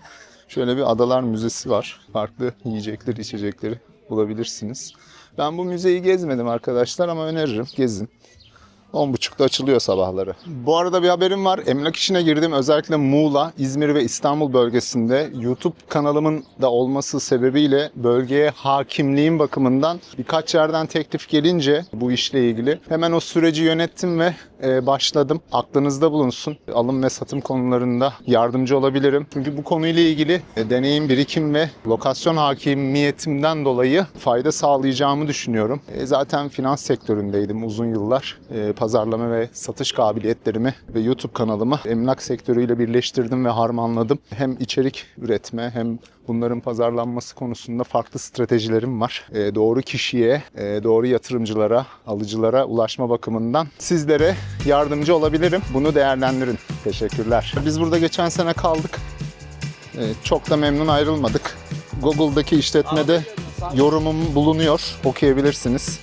şöyle bir adalar müzesi var. Farklı yiyecekleri, içecekleri bulabilirsiniz. Ben bu müzeyi gezmedim arkadaşlar ama öneririm. Gezin. 10.30'da açılıyor sabahları. Bu arada bir haberim var. Emlak işine girdim. Özellikle Muğla, İzmir ve İstanbul bölgesinde YouTube kanalımın da olması sebebiyle bölgeye hakimliğim bakımından birkaç yerden teklif gelince bu işle ilgili hemen o süreci yönettim ve başladım. Aklınızda bulunsun. Alım ve satım konularında yardımcı olabilirim. Çünkü bu konuyla ilgili deneyim, birikim ve lokasyon hakimiyetimden dolayı fayda sağlayacağımı düşünüyorum. Zaten finans sektöründeydim uzun yıllar. Pazarlama ve satış kabiliyetlerimi ve YouTube kanalımı emlak sektörüyle birleştirdim ve harmanladım. Hem içerik üretme hem bunların pazarlanması konusunda farklı stratejilerim var. Doğru kişiye, doğru yatırımcılara, alıcılara ulaşma bakımından sizlere yardımcı olabilirim. Bunu değerlendirin. Teşekkürler. Biz burada geçen sene kaldık. Çok da memnun ayrılmadık. Google'daki işletmede yorumum bulunuyor. Okuyabilirsiniz.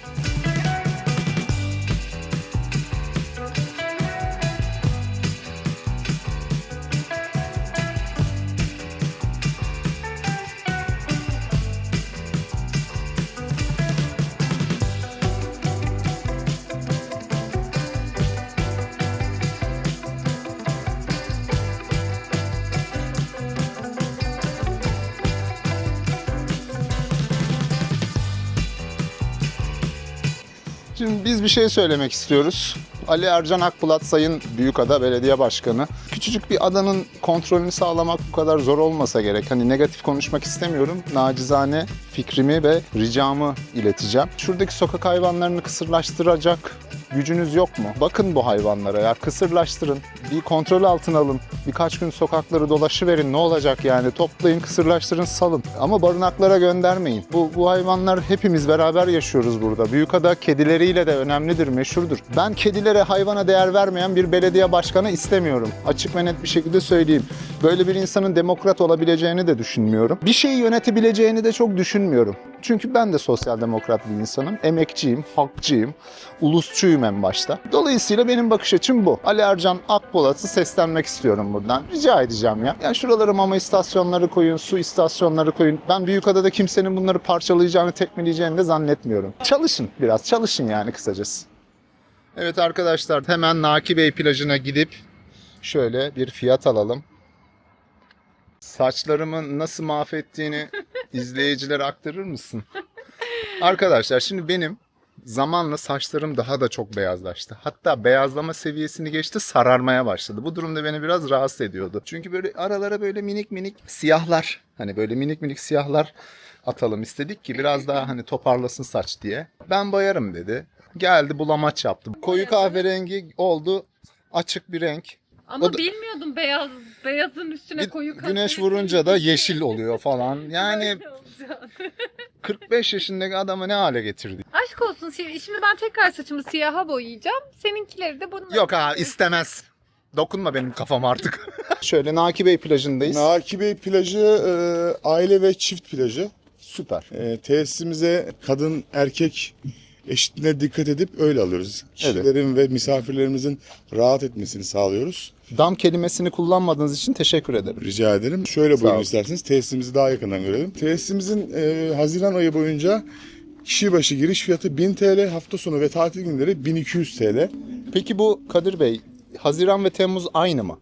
Şimdi biz bir şey söylemek istiyoruz. Ali Ercan Akbulat Sayın Büyükada Belediye Başkanı. Küçücük bir adanın kontrolünü sağlamak bu kadar zor olmasa gerek. Hani negatif konuşmak istemiyorum. Nacizane fikrimi ve ricamı ileteceğim. Şuradaki sokak hayvanlarını kısırlaştıracak gücünüz yok mu? Bakın bu hayvanlara ya, kısırlaştırın. Bir kontrol altına alın. Birkaç gün sokakları dolaşıverin, ne olacak yani? Toplayın, kısırlaştırın, salın. Ama barınaklara göndermeyin. Bu hayvanlar hepimiz beraber yaşıyoruz burada. Büyükada kedileriyle de önemlidir, meşhurdur. Ben kedilere, hayvana değer vermeyen bir belediye başkanı istemiyorum. Açık ve net bir şekilde söyleyeyim. Böyle bir insanın demokrat olabileceğini de düşünmüyorum. Bir şeyi yönetebileceğini de çok düşünmüyorum. Çünkü ben de sosyal demokrat bir insanım. Emekçiyim, halkçıyım, ulusçuyum en başta. Dolayısıyla benim bakış açım bu. Ali Ercan Akbulat'ı seslenmek istiyorum buradan. Rica edeceğim ya. Yani şuralara mama istasyonları koyun, su istasyonları koyun. Ben Büyükada'da kimsenin bunları parçalayacağını, tekmeleyeceğini de zannetmiyorum. Çalışın biraz, çalışın yani kısacası. Evet arkadaşlar, hemen Naki Bey plajına gidip şöyle bir fiyat alalım. Saçlarımı nasıl mahvettiğini izleyicilere aktarır mısın? Arkadaşlar şimdi benim zamanla saçlarım daha da çok beyazlaştı. Hatta beyazlama seviyesini geçti, sararmaya başladı. Bu durumda beni biraz rahatsız ediyordu. Çünkü böyle aralara böyle minik minik siyahlar, hani böyle minik minik siyahlar atalım istedik ki biraz daha hani toparlasın saç diye. Ben boyarım dedi. Geldi bulamaç yaptı. Koyu kahverengi oldu, açık bir renk. Ama bilmiyordum beyazın üstüne koyu kahve. Güneş vurunca da yeşil oluyor falan. Yani 45 yaşındaki adamı ne hale getirdi? Aşk olsun, şimdi ben tekrar saçımı siyaha boyayacağım. Seninkileri de bununla. Yok ha, istemez. Dokunma benim kafama artık. Şöyle Naki Bey plajındayız. Naki Bey plajı aile ve çift plajı. Süper. Tesisimize kadın erkek eşitliğine dikkat edip öyle alıyoruz. Kişilerin ve misafirlerimizin rahat etmesini sağlıyoruz. Dam kelimesini kullanmadığınız için teşekkür ederim. Rica ederim. Şöyle Sağ buyurun olun. isterseniz tesisimizi daha yakından görelim. Tesisimizin Haziran ayı boyunca kişi başı giriş fiyatı 1000 TL, hafta sonu ve tatil günleri 1200 TL. Peki bu Kadir Bey, Haziran ve Temmuz aynı mı?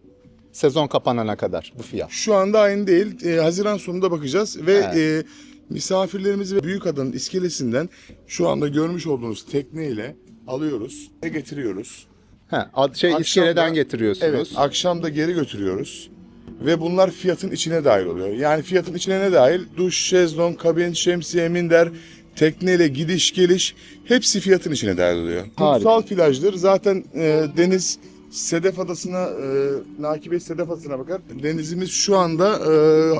Sezon kapanana kadar bu fiyat. Şu anda aynı değil. Haziran sonunda bakacağız ve misafirlerimizi ve Büyükada'nın iskelesinden şu anda görmüş olduğunuz tekneyle alıyoruz ve getiriyoruz. İskeleden getiriyorsunuz. Evet, akşam da geri götürüyoruz. Ve bunlar fiyatın içine dahil oluyor. Yani fiyatın içine ne dahil? Duş, şezlong, kabin, şemsiye, minder, tekneyle gidiş geliş hepsi fiyatın içine dahil oluyor. Kumsal plajdır. Zaten deniz Sedef Adası'na, Naki Bey Sedef Adası'na bakar. Denizimiz şu anda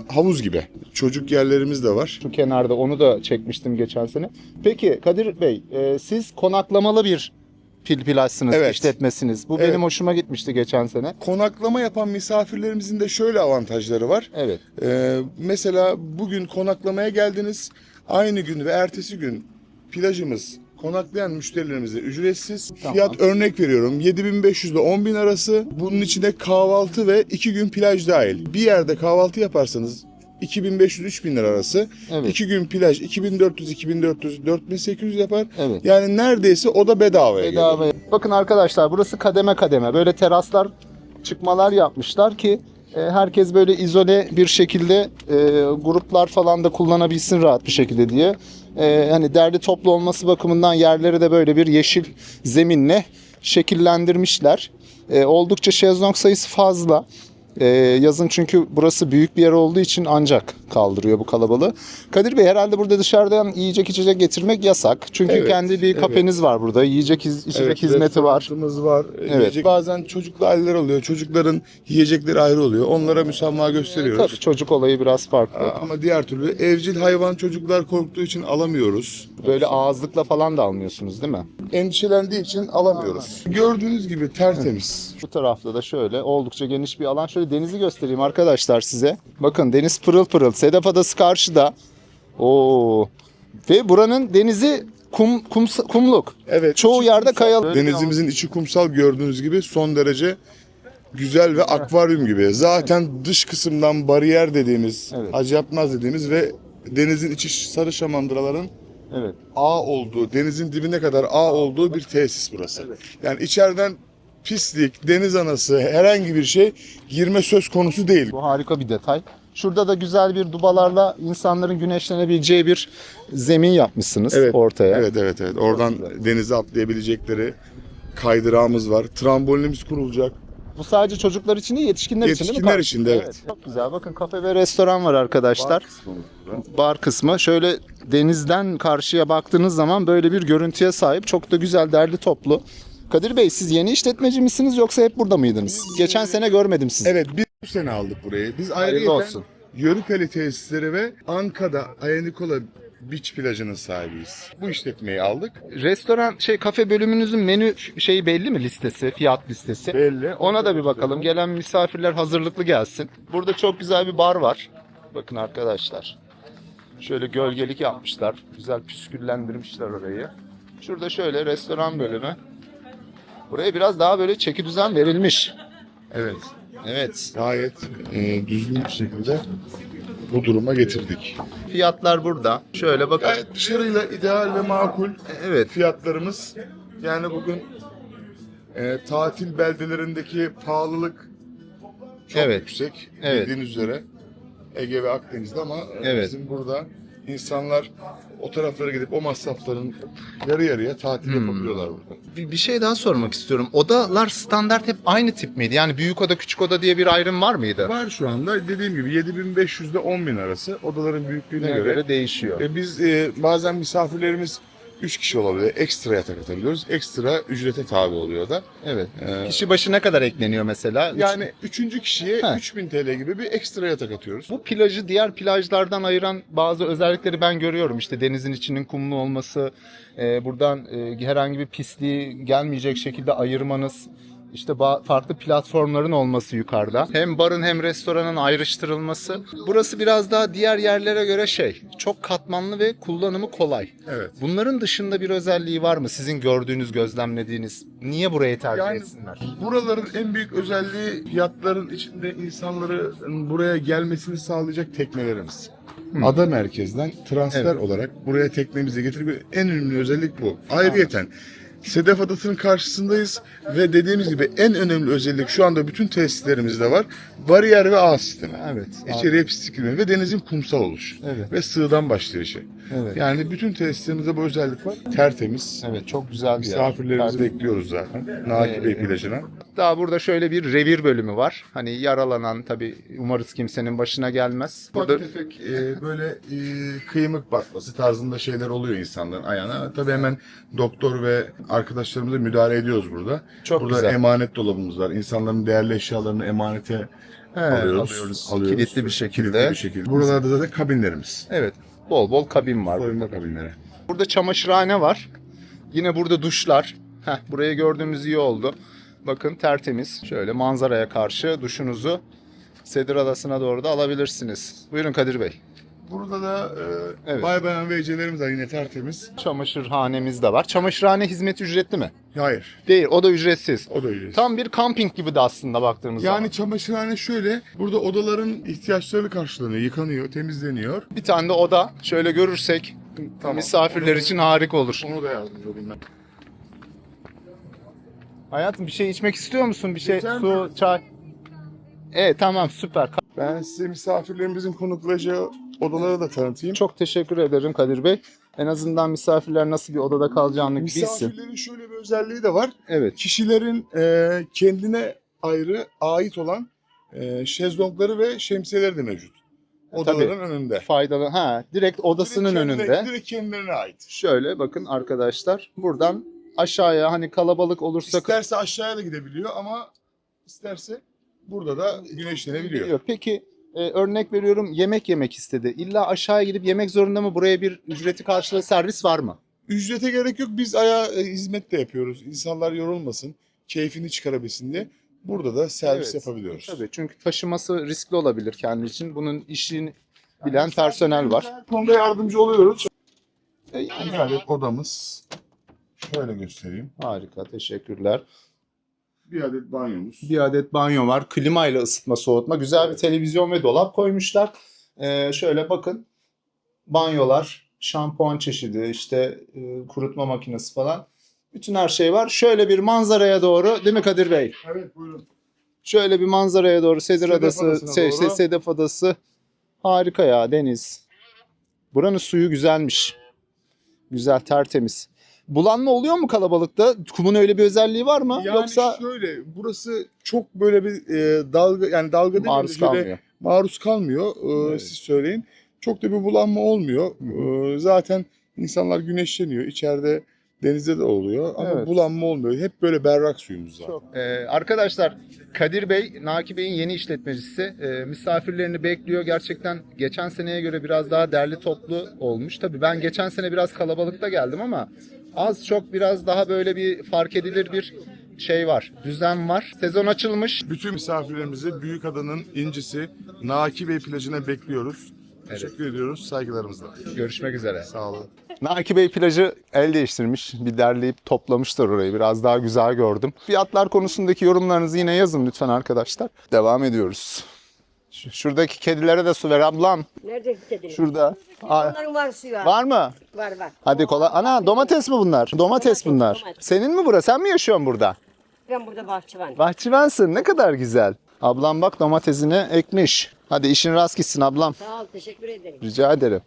havuz gibi. Çocuk yerlerimiz de var. Şu kenarda onu da çekmiştim geçen sene. Peki Kadir Bey, siz konaklamalı bir plajsınız, Evet. işletmesiniz. Bu Evet. benim hoşuma gitmişti geçen sene. Konaklama yapan misafirlerimizin de şöyle avantajları var. Evet. Mesela bugün konaklamaya geldiniz. Aynı gün ve ertesi gün plajımız konaklayan müşterilerimize ücretsiz. Tamam. Fiyat örnek veriyorum 7.500 ile 10.000 arası. Bunun içine kahvaltı ve 2 gün plaj dahil. Bir yerde kahvaltı yaparsanız 2500-3000 lira arası. Evet. 2 gün plaj 2400-4800 yapar. Evet. Yani neredeyse o da bedavaya geliyor. Bakın arkadaşlar, burası kademe kademe. Böyle teraslar, çıkmalar yapmışlar ki herkes böyle izole bir şekilde gruplar falan da kullanabilsin rahat bir şekilde diye. Hani derli toplu olması bakımından yerleri de böyle bir yeşil zeminle şekillendirmişler. Oldukça şezlong sayısı fazla. Yazın çünkü burası büyük bir yer olduğu için ancak kaldırıyor bu kalabalığı. Kadir Bey, herhalde burada dışarıdan yiyecek içecek getirmek yasak. Çünkü Evet, kendi bir kafeniz var burada. Yiyecek içecek hizmeti var. Restoranımız var. Evet. Yiyecek. Bazen çocuklu aileler oluyor. Çocukların yiyecekleri ayrı oluyor. Onlara müsamaha gösteriyoruz. Tabii çocuk olayı biraz farklı. Ama diğer türlü evcil hayvan çocuklar korktuğu için alamıyoruz. Böyle ağızlıkla falan da almıyorsunuz değil mi? Endişelendiği için alamıyoruz. Gördüğünüz gibi tertemiz. Bu tarafta da şöyle oldukça geniş bir alan. Şöyle denizi göstereyim arkadaşlar size. Bakın deniz pırıl pırıl. Sedef Adası karşıda. Oo. Ve buranın denizi kumluk. Evet. Çoğu yerde kayalı. Denizimizin içi kumsal, gördüğünüz gibi son derece güzel ve akvaryum gibi. Zaten dış kısımdan bariyer dediğimiz, hacı yapmaz dediğimiz ve denizin içi sarı şamandıraların ağ olduğu, denizin dibine kadar ağ olduğu bir tesis burası. Yani içeriden pislik, deniz anası, herhangi bir şey girme söz konusu değil. Bu harika bir detay. Şurada da güzel bir dubalarla insanların güneşlenebileceği bir zemin yapmışsınız ortaya. Evet. Oradan denize atlayabilecekleri kaydırağımız var. Trambolinimiz kurulacak. Bu sadece çocuklar için değil, yetişkinler için değil mi? Yetişkinler için de evet. Çok güzel. Bakın kafe ve restoran var arkadaşlar. Bar kısmı. Şöyle denizden karşıya baktığınız zaman böyle bir görüntüye sahip. Çok da güzel, derli toplu. Kadir Bey, siz yeni işletmeci misiniz yoksa hep burada mıydınız? Geçen sene görmedim sizi. Evet, biz bu sene aldık burayı. Biz Hayırlı ayrıca olsun. Yörükeli tesisleri ve Anka'da Ayanikola Beach plajının sahibiyiz. Bu işletmeyi aldık. Restoran kafe bölümünüzün menü belli mi, listesi, fiyat listesi? Belli. Ona da bir bakalım. Gelen misafirler hazırlıklı gelsin. Burada çok güzel bir bar var. Bakın arkadaşlar. Şöyle gölgelik yapmışlar. Güzel püsküllendirmişler orayı. Şurada şöyle restoran bölümü. Buraya biraz daha böyle çeki düzen verilmiş. Evet. Evet. Gayet düzgün bir şekilde bu duruma getirdik. Fiyatlar burada. Şöyle bakın. Gayet dışarıyla ideal ve makul fiyatlarımız. Yani bugün Tatil beldelerindeki pahalılık çok Evet. yüksek. Evet. Bildiğiniz üzere Ege ve Akdeniz'de ama Evet. bizim burada insanlar o taraflara gidip o masrafların yarı yarıya tatil yapabiliyorlar burada. Bir şey daha sormak istiyorum. Odalar standart hep aynı tip miydi? Yani büyük oda, küçük oda diye bir ayrım var mıydı? Var şu anda dediğim gibi 7.500 ile 10.000 arası odaların büyüklüğüne göre değişiyor. Biz bazen misafirlerimiz 3 kişi olabiliyor. Ekstra yatak atabiliyoruz. Ekstra ücrete tabi oluyor da. Evet. Kişi başı ne kadar ekleniyor mesela? Yani 3. kişiye He. 3.000 TL gibi bir ekstra yatak atıyoruz. Bu plajı diğer plajlardan ayıran bazı özellikleri ben görüyorum. İşte denizin içinin kumlu olması, buradan herhangi bir pisliği gelmeyecek şekilde ayırmanız, işte farklı platformların olması yukarıda. Hem barın hem restoranın ayrıştırılması. Burası biraz daha diğer yerlere göre çok katmanlı ve kullanımı kolay. Evet. Bunların dışında bir özelliği var mı? Sizin gördüğünüz, gözlemlediğiniz. Niye burayı tercih etsinler? Buraların en büyük özelliği fiyatların içinde insanların buraya gelmesini sağlayacak teknelerimiz. Ada merkezden transfer olarak buraya teknemizi getirip en önemli özellik bu. Ayrıyeten Sedef Adası'nın karşısındayız ve dediğimiz gibi en önemli özellik şu anda bütün tesislerimizde var. Bariyer ve ağ sistemi. Evet. İçeriye pislik girmiyor ve denizin kumsal oluşu. Evet. Ve sığdan başlayışı. Evet. Yani bütün tesislerimizde bu özellik var. Tertemiz. Evet, çok güzel bir yer. Misafirlerimizi bekliyoruz zaten. Naki Bey plajına. Daha burada şöyle bir revir bölümü var. Hani yaralanan, tabii umarız kimsenin başına gelmez. Ufak tefek böyle kıymık batması tarzında şeyler oluyor insanların ayağına. Tabii hemen doktor ve arkadaşlarımıza müdahale ediyoruz burada. Çok burada güzel. emanet dolabımız var. İnsanların değerli eşyalarını emanete alıyoruz. Kilitli bir şekilde. Buralarda da kabinlerimiz. Evet. Bol bol kabin var. Soyunma kabinleri. Burada çamaşırhane var. Yine burada duşlar. Burayı gördüğümüz iyi oldu. Bakın tertemiz. Şöyle manzaraya karşı duşunuzu Sedir Adası'na doğru da alabilirsiniz. Buyurun Kadir Bey. Burada da Evet. bay bayan ve ecelerimiz var yine tertemiz. Çamaşırhanemiz de var. Çamaşırhane hizmeti ücretli mi? Hayır. Değil. O da ücretsiz. O da ücretsiz. Tam bir kamping gibi de aslında baktığımız zaman. Yani çamaşırhane şöyle, burada odaların ihtiyaçları karşılanıyor, yıkanıyor, temizleniyor. Bir tane de oda şöyle görürsek misafirler için harika olur. Onu da yardımcı olayım ben. Hayatım bir şey içmek istiyor musun? Bir şey, İçer su, çay. Evet tamam, süper. Ben size misafirlerimizin konaklayacağı odaları da tanıtayım. Çok teşekkür ederim Kadir Bey. En azından misafirler nasıl bir odada kalacağını bilsin. Misafirlerin şöyle bir özelliği de var. Evet. Kişilerin kendine ayrı ait olan şezlongları ve şemsiyeleri de mevcut. Odaların önünde. Faydalı. Direkt odasının önünde. Direkt kendilerine ait. Şöyle bakın arkadaşlar. Buradan aşağıya hani kalabalık olursa... İsterse aşağıya da gidebiliyor ama isterse burada da güneşlenebiliyor. Peki örnek veriyorum, yemek yemek istedi. İlla aşağıya gidip yemek zorunda mı? Buraya bir ücreti karşılığı servis var mı? Ücrete gerek yok. Biz hizmet de yapıyoruz. İnsanlar yorulmasın, keyfini çıkarabilsin diye. Burada da servis yapabiliyoruz. Tabii, çünkü taşıması riskli olabilir kendi için. Bunun işini bilen personel var. Bu konuda yardımcı oluyoruz. Yani odamız. Şöyle göstereyim. Harika, teşekkürler. Bir adet banyomuz. Bir adet banyo var. Klimayla ısıtma, soğutma. Güzel bir televizyon ve dolap koymuşlar. Şöyle bakın. Banyolar, şampuan çeşidi, işte kurutma makinesi falan. Bütün her şey var. Şöyle bir manzaraya doğru, değil mi Kadir Bey? Evet, buyurun. Şöyle bir manzaraya doğru Sedef Adası, doğru. Sedef Adası. Harika ya, deniz. Buranın suyu güzelmiş. Güzel, tertemiz. Bulanma oluyor mu kalabalıkta? Kumun öyle bir özelliği var mı? Yani Yoksa şöyle, burası çok böyle bir dalga, yani dalga değil maruz de kalmıyor. maruz kalmıyor. Siz söyleyin. Çok da bir bulanma olmuyor. Zaten insanlar güneşleniyor. İçeride denizde de oluyor ama Evet. bulanma olmuyor. Hep böyle berrak suyumuz var. Arkadaşlar, Kadir Bey, Naki Bey'in yeni işletmecisi. Misafirlerini bekliyor. Gerçekten geçen seneye göre biraz daha derli toplu olmuş. Tabii ben geçen sene biraz kalabalıkta geldim ama az çok biraz daha böyle bir fark edilir bir şey var. Düzen var. Sezon açılmış. Bütün misafirlerimizi Büyükada'nın incisi Naki Bey plajına bekliyoruz. Teşekkür ediyoruz. Saygılarımızla. Görüşmek üzere. Sağ olun. Naki Bey plajı el değiştirmiş. Bir derleyip toplamışlar orayı. Biraz daha güzel gördüm. Fiyatlar konusundaki yorumlarınızı yine yazın lütfen arkadaşlar. Devam ediyoruz. Şuradaki kedilere de su ver ablam. Nerede kediler? Şurada. Onların var suyu. Var mı? Var. Hadi kolay. Ana domates mi bunlar? Domates bunlar. domates. Senin mi burası? Sen mi yaşıyorsun burada? Ben burada bahçıvan. Bahçıvansın, ne kadar güzel. Ablam bak domatesini ekmiş. Hadi işin rast gitsin ablam. Sağ ol, teşekkür ederim. Rica ederim.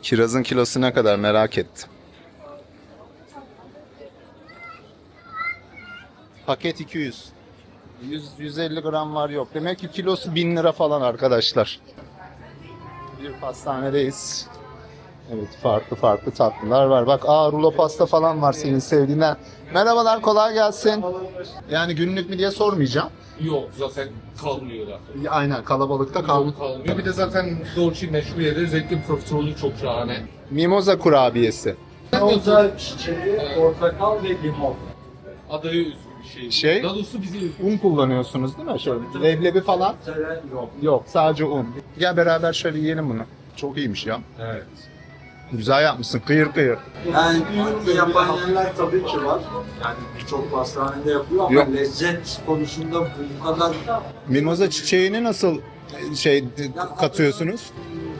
Kirazın kilosu ne kadar merak ettim. Paket 200. 150 gram var yok. Demek ki kilosu 1000 lira falan arkadaşlar. Bir pastanedeyiz. Evet, farklı tatlılar var. Bak rulo pasta falan var senin sevdiğinden. Merhabalar, kolay gelsin. Yani günlük mü diye sormayacağım. Yok zaten kalmıyorlar. Aynen, kalabalıkta Kalmıyor. Bir de zaten Dolce meşhur yeri özellikle profiterolü çok şahane. Mimoza kurabiyesi. Mimoza çiçeği, portakal ve limon. Adaya özgü bir şey. Daha doğrusu bize özgü. Un kullanıyorsunuz değil mi? Şöyle leblebi falan. Yok. Yok, sadece un. Gel beraber şöyle yiyelim bunu. Çok iyiymiş ya. Evet. Güzel yapmışsın, kıyır kıyır. Yani yapan yerler tabii ki var. Yani birçok pastanede yapıyor ama Yok. lezzet konusunda bu kadar... Mimoza çiçeğini nasıl katıyorsunuz?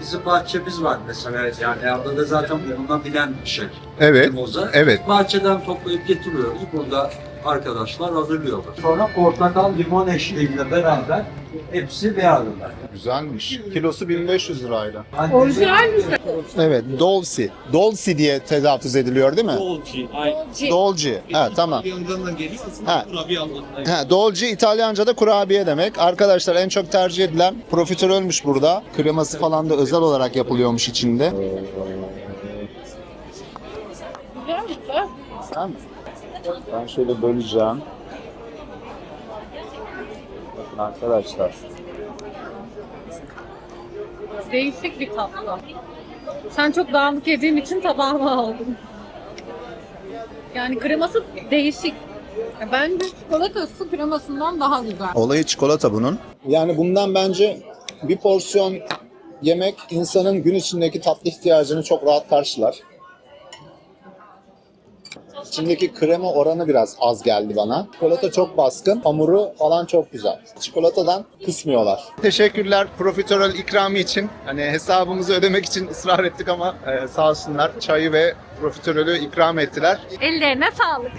Bizim bahçemiz var mesela, yani adada zaten bulunabilen bir şey. Evet, Mimoza. evet. Bahçeden toplayıp getiriyoruz. Burada arkadaşlar hazırlıyorlar. Sonra portakal limon eşliğiyle beraber hepsi bir arada. Güzelmiş. Kilosu 1500 lirayla. Orijinal mi? Evet, Dolce. Dolce diye telaffuz ediliyor değil mi? Dolce. Aynen. Dolce. Ha, tamam. Yanından geliyor. Ha. Kurabiye anlamına. Ha, Dolce İtalyanca'da kurabiye demek. Arkadaşlar en çok tercih edilen profiterolmüş burada. Kreması falan da özel olarak yapılıyormuş içinde. Güzel mi? Güzel mi? Ben şöyle böleceğim. Bakın arkadaşlar. Değişik bir tatlı. Sen çok dağınık yediğin için tabağıma aldım. Yani kreması değişik. Bence çikolatası kremasından daha güzel. Olayı çikolata bunun. Yani bundan bence bir porsiyon yemek insanın gün içindeki tatlı ihtiyacını çok rahat karşılar. İçindeki krema oranı biraz az geldi bana. Çikolata çok baskın, hamuru falan çok güzel. Çikolatadan kısmıyorlar. Teşekkürler profiterol ikramı için. Hani hesabımızı ödemek için ısrar ettik ama sağ olsunlar çayı ve profiterolü ikram ettiler. Ellerine sağlık.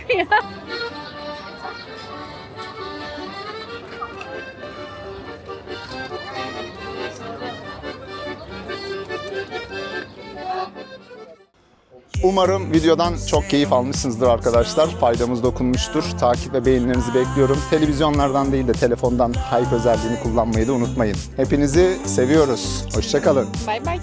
Umarım videodan çok keyif almışsınızdır arkadaşlar. Faydamız dokunmuştur. Takip ve beğenilerinizi bekliyorum. Televizyonlardan değil de telefondan Hype özelliğini kullanmayı da unutmayın. Hepinizi seviyoruz. Hoşça kalın. Bay bay.